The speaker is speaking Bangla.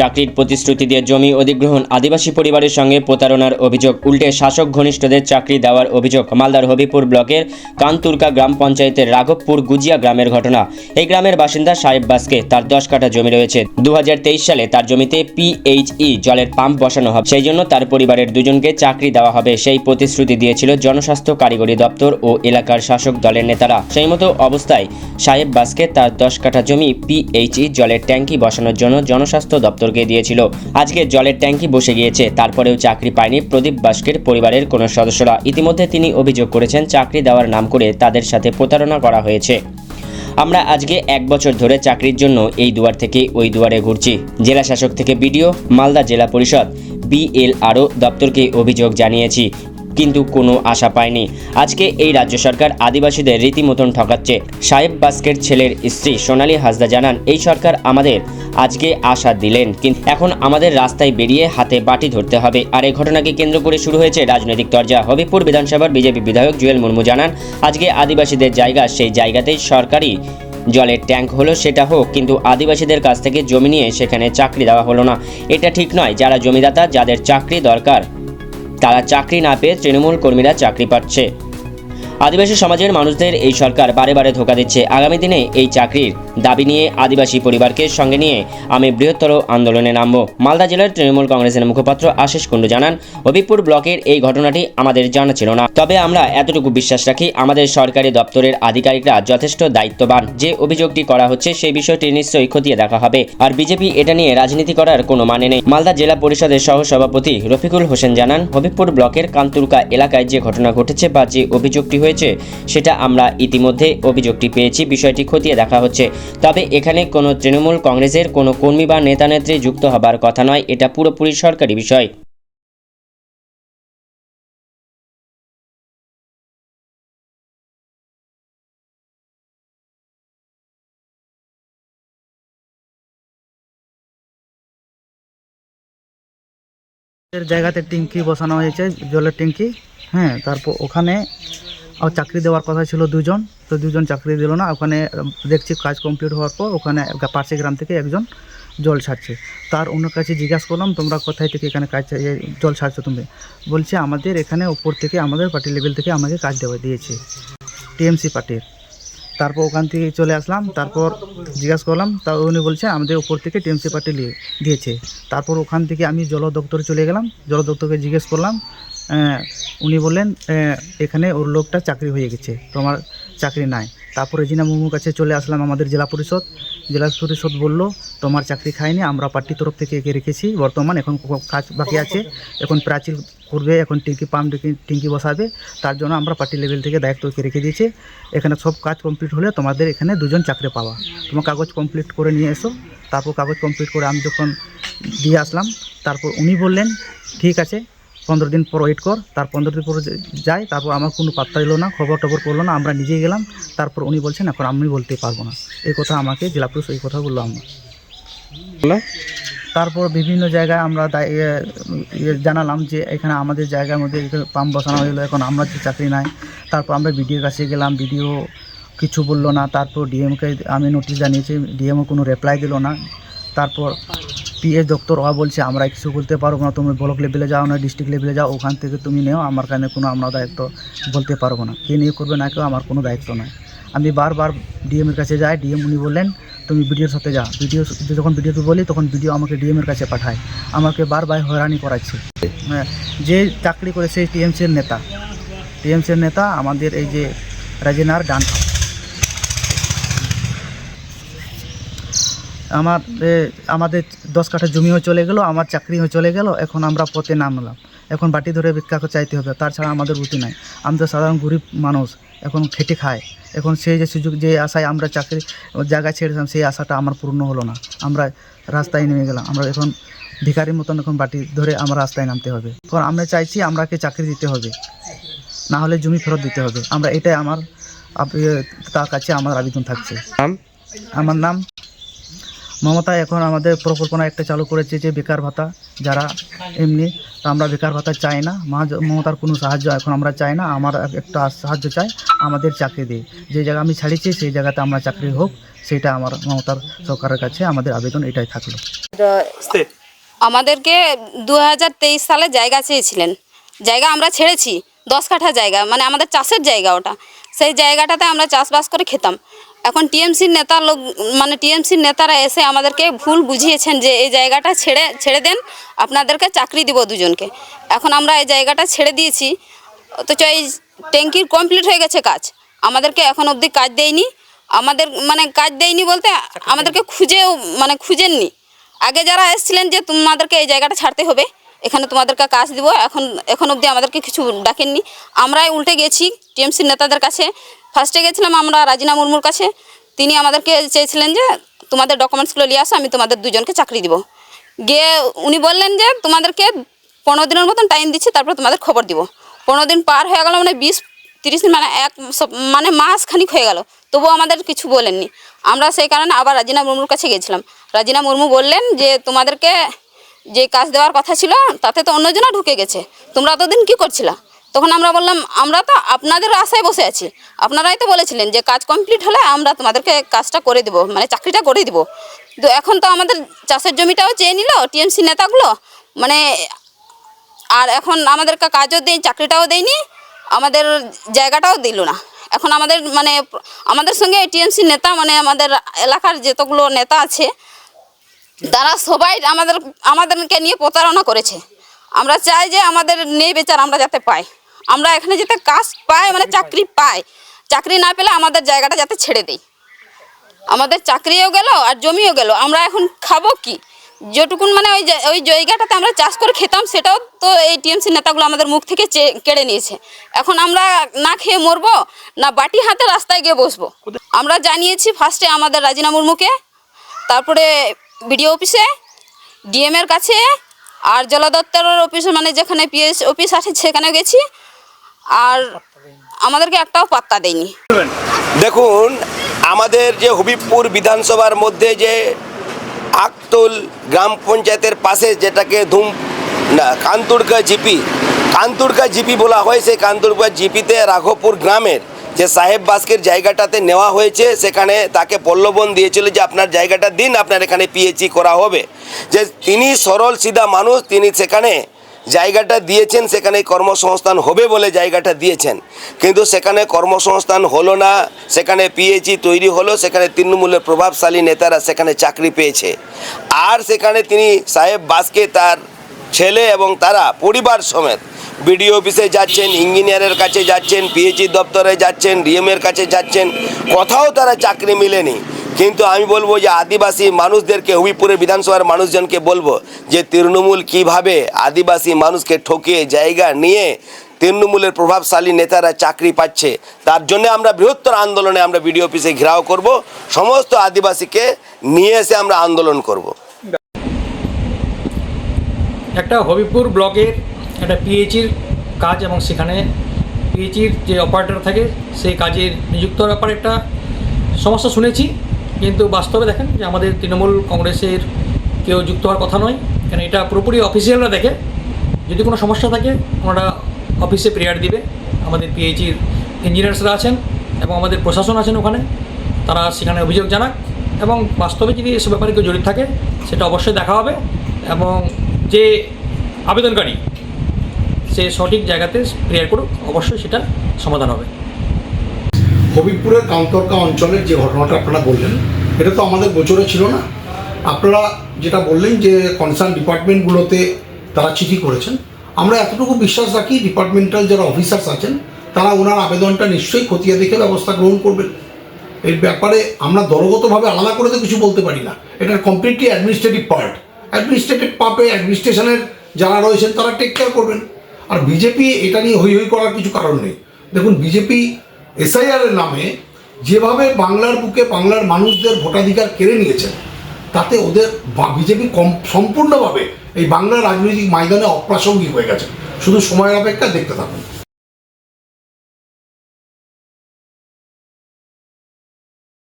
চাকরির প্রতিশ্রুতি দিয়ে জমি অধিগ্রহণ, আদিবাসী পরিবারের সঙ্গে প্রতারণার অভিযোগ, উল্টে শাসক ঘনিষ্ঠদের চাকরি দেওয়ার অভিযোগ। মালদার হবিপুর ব্লকের কানতুরকা গ্রাম পঞ্চায়েতের রাঘবপুর গুজিয়া গ্রামের ঘটনা। এই গ্রামের বাসিন্দা সাহেব বাসকে, তার 10 কাঠা জমি রয়েছে। 2023 সালে তার জমিতে PHE জলের পাম্প বসানো হবে, সেই জন্য তার পরিবারের দুজনকে চাকরি দেওয়া হবে, সেই প্রতিশ্রুতি দিয়েছিল জনস্বাস্থ্য কারিগরি দপ্তর ও এলাকার শাসক দলের নেতারা। সেই মতো অবস্থায় সাহেব বাসকে তার 10 কাঠা জমি PHE জলের ট্যাঙ্কি বসানোর জন্য জনস্বাস্থ্য দপ্তরকে দিয়েছিল। আজকে জলের ট্যাঙ্কি বসে গিয়েছে, তারপরেও চাকরি পায়নি প্রদীপ বাস্কের পরিবারের কোনো সদস্যরা। ইতিমধ্যে তিনি অভিযোগ করেছেন চাকরি দেওয়ার নাম করে তাদের সাথে প্রতারণা করা হয়েছে। আমরা আজকে 1 বছর ধরে চাকরির জন্য এই দুয়ার থেকে ওই দুয়ারে ঘুরছি। জেলা শাসক থেকে BDO, মালদা জেলা পরিষদ, BLRO দপ্তরকে অভিযোগ জানিয়েছি, কিন্তু কোনো আশা পায়নি। আজকে এই রাজ্য সরকার আদিবাসীদের রীতিমতন ঠকাচ্ছে। সাহেব বাস্কের ছেলের স্ত্রী সোনালী হাসদা জানান, এই সরকার আমাদের আজকে আশা দিলেন, কিন্তু এখন আমাদের রাস্তায় বেরিয়ে হাতে বাটি ধরতে হবে। আর এই ঘটনাকে কেন্দ্র করে শুরু হয়েছে রাজনৈতিক তরজা। হবিপুর বিধানসভার বিজেপি বিধায়ক জুয়েল মুর্মু জানান, আজকে আদিবাসীদের জায়গা, সেই জায়গাতেই সরকারি জলের ট্যাঙ্ক হলো, সেটা হোক, কিন্তু আদিবাসীদের কাছ থেকে জমি নিয়ে সেখানে চাকরি দেওয়া হলো না। এটা ঠিক নয়। যারা জমিদাতা, যাদের চাকরি দরকার, তারা চাকরি না পেয়ে তৃণমূল কর্মীরা চাকরি পাচ্ছে। আদিবাসী সমাজের মানুষদের এই সরকার বারে বারে ধোঁকা দিচ্ছে। আগামী দিনে এই চাকরির দাবি নিয়ে আদিবাসী পরিবারকে সঙ্গে নিয়ে আমি বৃহত্তর আন্দোলনে নামব। মালদা জেলার তৃণমূল কংগ্রেসের মুখপাত্র আশিস কুণ্ডু জানান, হবিপুর ব্লকের এই ঘটনাটি আমাদের জানা ছিল না, তবে আমরা এতটুকু বিশ্বাস রাখি আমাদের সরকারি দপ্তরের আধিকারিকরা যথেষ্ট দায়িত্ববান। যে অভিযোগটি করা হচ্ছে সেই বিষয়টি নিশ্চয়ই খতিয়ে দেখা হবে। আর বিজেপি এটা নিয়ে রাজনীতি করার কোনো মানে নেই। মালদা জেলা পরিষদের সহসভাপতি রফিকুল হোসেন জানান, হবিপুর ব্লকের কানতুরকা এলাকায় যে ঘটনা ঘটেছে বা যে অভিযোগটি হয়েছে সেটা আমরা ইতিমধ্যে অভিযোগটি পেয়েছি, বিষয়টি খতিয়ে দেখা হচ্ছে। তবে এখানে কোনো তৃণমূল কংগ্রেসের কোনো কর্মী বা নেতা নেত্রী যুক্ত হবার কথা নয়, এটা পুরোপুরি সরকারি বিষয়। এর জায়গাতে ট্যাঙ্কি বসানো হয়েছে, জলের ট্যাঙ্কি। হ্যাঁ, তারপর ওখানে চাকরি দেওয়ার কথা ছিল দুজন, তো দুজন চাকরি দিল না। ওখানে দেখছি কাজ কমপ্লিট হওয়ার পর ওখানে পাশে গ্রাম থেকে একজন জল ছাড়ছে। তার অন্য কাছে জিজ্ঞাসা করলাম, তোমরা কোথায় থেকে এখানে কাজ জল ছাড়ছো তুমি? বলছে আমাদের এখানে উপর থেকে, আমাদের পার্টি লেভেল থেকে আমাকে কাজ দিয়েছে, TMC পার্টির। তারপর ওখান থেকে চলে আসলাম, তারপর জিজ্ঞাসা করলাম, তা উনি বলছে আমাদের উপর থেকে TMC পার্টি দিয়েছে। তারপর ওখান থেকে আমি জল দপ্তরে চলে গেলাম, জল দপ্তরকে জিজ্ঞেস করলাম, উনি বললেন এখানে ওর লোকটা চাকরি হয়ে গেছে, তোমার চাকরি নাই। তারপর রেজিনা মুর্মুর কাছে চলে আসলাম, আমাদের জেলা পরিষদ বলল তোমার চাকরি খায়নি, আমরা পার্টির তরফ থেকে একে রেখেছি, বর্তমান এখন কাজ বাকি আছে, এখন প্রাচীর করবে, এখন ট্যাঙ্কি বসাবে, তার জন্য আমরা পার্টি লেভেল থেকে দায়িত্বকে রেখে দিয়েছি। এখানে সব কাজ কমপ্লিট হলে তোমাদের এখানে দুজন চাকরি পাওয়া, তোমার কাগজ কমপ্লিট করে নিয়ে এসো। তারপর কাগজ কমপ্লিট করে আমি যখন দিয়ে আসলাম, তারপর উনি বললেন ঠিক আছে 15 দিন পর ওয়েট কর। তার 15 দিন পর যাই, তারপর আমার কোনো পাত্তা এলো না, খবর টবর করলো না, আমরা নিজেই গেলাম। তারপর উনি বলছেন এখন আমি বলতে পারবো না, এই কথা আমাকে জেলা পরিষদ এই কথা বললো আমরা। তারপর বিভিন্ন জায়গায় আমরা জানালাম যে এখানে আমাদের জায়গার মধ্যে পাম্প বসানো হলো, এখন আমরা চাকরি নাই। তারপর আমরা BDOর কাছে গেলাম, BDO কিছু বললো না। তারপর DMকে আমি নোটিশ জানিয়েছি, DMও কোনো রিপ্লাই দিল না। তারপর PS দপ্তর ওরা বলছে আমরা কিছু বলতে পারবো না, তুমি ব্লক লেভেলে যাও না ডিস্ট্রিক্ট লেভেলে যাও, ওখান থেকে তুমি নেও, আমার কাছে কোনো আমরা দায়িত্ব বলতে পারবো না, কে নিয়ে করবে না কেউ আমার কোনো দায়িত্ব নয়। আমি বারবার DMের কাছে যাই, DM উনি বললেন তুমি BDOর সাথে যাও। যখন BDOকে বলি তখন BDO আমাকে DMের কাছে পাঠায়, আমাকে বারবার হয়রানি করাচ্ছে। যে চাকরি করে সেই TMCর নেতা আমাদের এই যে রাজেনার ডান। আমাদের 10 কাঠা জমিও চলে গেল, আমার চাকরিও চলে গেল, এখন আমরা পথে নামলাম, এখন বাটি ধরে ভিক্ষা চাইতে হবে, তাছাড়া আমাদের গতি নাই। আমরা সাধারণ গরিব মানুষ, এখন খেটে খায়, এখন সেই যে সুযোগ, যে আশায় আমরা চাকরি জায়গা ছেড়েছিলাম, সেই আশাটা আমার পূর্ণ হলো না, আমরা রাস্তায় নেমে গেলাম। আমরা এখন ভিখারির মতন এখন বাটি ধরে আমরা রাস্তায় নামতে হবে। এখন আমরা চাইছি আমরাকে চাকরি দিতে হবে, না হলে জমি ফেরত দিতে হবে। আমরা এটাই আমার তার কাছে আমার আবেদন থাকছে। আমার নাম মমতা। এখন আমাদের পরিকল্পনা একটা চালু করেছে যে বেকার ভাতা, যারা এমনি, তো আমরা বেকার ভাতা চাই না, মমতার কোনো সাহায্য এখন আমরা চাই না। আমার একটা সাহায্য চাই, আমাদের চাকরি দিই, যে জায়গা আমি ছাড়িয়েছি সেই জায়গাতে আমরা চাকরি হোক, সেটা আমার মমতার সরকারের কাছে আমাদের আবেদন এটাই থাকলো। আমাদেরকে 2023 সালে জায়গা চেয়েছিলেন, জায়গা আমরা ছেড়েছি 10 কাঠা জায়গা, মানে আমাদের চাষের জায়গা ওটা। সেই জায়গাটাতে আমরা চাষবাস করে খেতাম। এখন টিএমসির টিএমসির নেতারা এসে আমাদেরকে ভুল বুঝিয়েছেন যে এই জায়গাটা ছেড়ে দেন, আপনাদেরকে চাকরি দিব দুজনকে। এখন আমরা এই জায়গাটা ছেড়ে দিয়েছি, অথচ এই ট্যাঙ্কির কমপ্লিট হয়ে গেছে কাজ, আমাদেরকে এখন অবধি কাজ দেয়নি। কাজ দেয়নি বলতে আমাদেরকে খুঁজেননি। আগে যারা এসেছিলেন যে তোমাদেরকে এই জায়গাটা ছাড়তে হবে, এখানে তোমাদেরকে কাজ দিব, এখন অবধি আমাদেরকে কিছু ডাকেননি। আমরাই উল্টে গেছি টিএমসির নেতাদের কাছে। ফার্স্টে গেছিলাম আমরা রাজিনা মুর্মুর কাছে, তিনি আমাদেরকে চেয়েছিলেন যে তোমাদের ডকুমেন্টসগুলো নিয়ে আসো, আমি তোমাদের দুজনকে চাকরি দিব। গিয়ে উনি বললেন যে তোমাদেরকে 15 দিনের মতন টাইম দিচ্ছি, তারপর তোমাদের খবর দিব। 15 দিন পার হয়ে গেল, 20-30 দিন, মাস খানিক হয়ে গেল, তবুও আমাদের কিছু বলেননি। আমরা সেই কারণে আবার রাজিনা মুর্মুর কাছে গেছিলাম। রাজিনা মুর্মু বললেন যে তোমাদেরকে যে কাজ দেওয়ার কথা ছিল তাতে তো অন্যজনা ঢুকে গেছে, তোমরা এতদিন কী করছিলা? তখন আমরা বললাম আমরা তো আপনাদের আশায় বসে আছি, আপনারাই তো বলেছিলেন যে কাজ কমপ্লিট হলে আমরা তোমাদেরকে কাজটা করে দেবো, চাকরিটা করে দিব। তো এখন তো আমাদের চাষের জমিটাও চেয়ে নিল টিএমসি নেতাগুলো, আর এখন আমাদেরকে কাজও দেয়, চাকরিটাও দেয়নি, আমাদের জায়গাটাও দিল না। এখন আমাদের সঙ্গে টিএমসি নেতা আমাদের এলাকার যতগুলো নেতা আছে তারা সবাই আমাদেরকে নিয়ে প্রতারণা করেছে। আমরা চাই যে আমাদের নেই বেচার আমরা যাতে পাই, আমরা এখানে যাতে কাজ পাই, চাকরি পাই। চাকরি না পেলে আমাদের জায়গাটা যাতে ছেড়ে দেয়, আমাদের চাকরিও গেল আর জমিও গেল। আমরা এখন খাবো কি? যেটুকুন ওই জায়গাটাতে আমরা চাষ করে খেতাম, সেটাও তো এই টিএমসি নেতাগুলো আমাদের মুখ থেকে কেড়ে নিয়েছে। এখন আমরা না খেয়ে মরবো, না বাটি হাতে রাস্তায় গিয়ে বসবো। আমরা জানিয়েছি ফার্স্টে আমাদের রাজিনা মুর্মুকে, তারপরে বিডিও অফিসে, ডিএমের কাছে, আর জল দপ্তরের অফিসে, যেখানে পিএস অফিস আছে সেখানে গেছি, আর আমাদেরকে একটাও পাত্তা দেয়নি। দেখুন, আমাদের যে হবিবপুর বিধানসভার মধ্যে যে আকতুল গ্রাম পঞ্চায়েতের পাশে যেটাকে কান্তুরকা জিপি বলা হয়, সেই কান্তুরকা জিপিতে রাঘবপুর গ্রামের যে সাহেব বাস্কের জায়গাটাতে নেওয়া হয়েছে, সেখানে তাকে প্রলোভন দিয়েছিল যে আপনার জায়গাটা দিন, আপনার এখানে পিএইচই করা হবে। যে তিনি সরল সিধা মানুষ, তিনি সেখানে জায়গাটা দিয়েছেন, সেখানে কর্মসংস্থান হবে বলে জায়গাটা দিয়েছেন, কিন্তু সেখানে কর্মসংস্থান হলো না। সেখানে পিএইচই তৈরি হলো, সেখানে তৃণমূলের প্রভাবশালী নেতারা সেখানে চাকরি পেয়েছে। আর সেখানে তিনি সাহেব বাসকে তার ছেলে এবং তারা পরিবার সমেত বিডিও অফিসে যাচ্ছেন, ইঞ্জিনিয়ারের কাছে যাচ্ছেন, পিএইচই দপ্তরে যাচ্ছেন, ডিএমের কাছে যাচ্ছেন, কোথাও তারা চাকরি মিলেনি। কিন্তু আমি বলবো যে আদিবাসী মানুষদেরকে, হবিপুরের বিধানসভার মানুষজনকে বলবো যে তৃণমূল কিভাবে আদিবাসী মানুষকে ঠকিয়ে জায়গা নিয়ে তৃণমূলের প্রভাবশালী নেতারা চাকরি পাচ্ছে, তার জন্য আমরা বৃহত্তর আন্দোলনে আমরা বিডিও অফিসে ঘেরাও করব, সমস্ত আদিবাসীকে নিয়ে এসে আমরা আন্দোলন করব। একটা হবিপুর ব্লকের একটা পিএইচির কাজ, এবং সেখানে পিএইচির যে অপারেটর থাকে সেই কাজের নিযুক্ত ব্যাপারে একটা সমস্যা শুনেছি, কিন্তু বাস্তবে দেখেন যে আমাদের তৃণমূল কংগ্রেসের কেউ যুক্ত হওয়ার কথা নয়, কারণ এটা পুরোপুরি অফিসিয়ালরা দেখে। যদি কোনো সমস্যা থাকে ওনারা অফিসে প্রেয়ার দিবে, আমাদের পিএইচির ইঞ্জিনিয়ার্সরা আছেন এবং আমাদের প্রশাসন আছেন ওখানে, তারা সেখানে অভিযোগ জানাক, এবং বাস্তবে যদি এসব ব্যাপারে কেউ জড়িত থাকে সেটা অবশ্যই দেখা হবে, এবং যে আবেদনকারী সে সঠিক জায়গাতে প্রেয়ার করুক, অবশ্যই সেটা সমাধান হবে। হবিবপুরের কান্তরকা অঞ্চলের যে ঘটনাটা আপনারা বললেন, এটা তো আমাদের গোচরে ছিল না। আপনারা যেটা বললেন যে কনসার্ন ডিপার্টমেন্টগুলোতে তারা চিঠি করেছেন, আমরা এতটুকু বিশ্বাস রাখি ডিপার্টমেন্টাল যারা অফিসার্স আছেন তারা ওনার আবেদনটা নিশ্চয়ই খতিয়ে দেখে ব্যবস্থা গ্রহণ করবেন। এর ব্যাপারে আমরা দলগতভাবে আলাদা করে তো কিছু বলতে পারি না, এটা কমপ্লিটলি অ্যাডমিনিস্ট্রেটিভ পার্ট। অ্যাডমিনিস্ট্রেটিভ পার্টে অ্যাডমিনিস্ট্রেশনের যারা রয়েছেন তারা টেক কেয়ার করবেন। আর বিজেপি এটা নিয়ে হই হই করার কিছু কারণ নেই। দেখুন, বিজেপি এসআইআরের নামে যেভাবে বাংলার বুকে বাংলার মানুষদের ভোটাধিকার কেড়ে নিয়েছেন, তাতে ওদের বিজেপি সম্পূর্ণভাবে এই বাংলার রাজনৈতিক ময়দানে অপ্রাসঙ্গিক হয়ে গেছে। শুধু সময়ের অপেক্ষা, দেখতে থাকুন।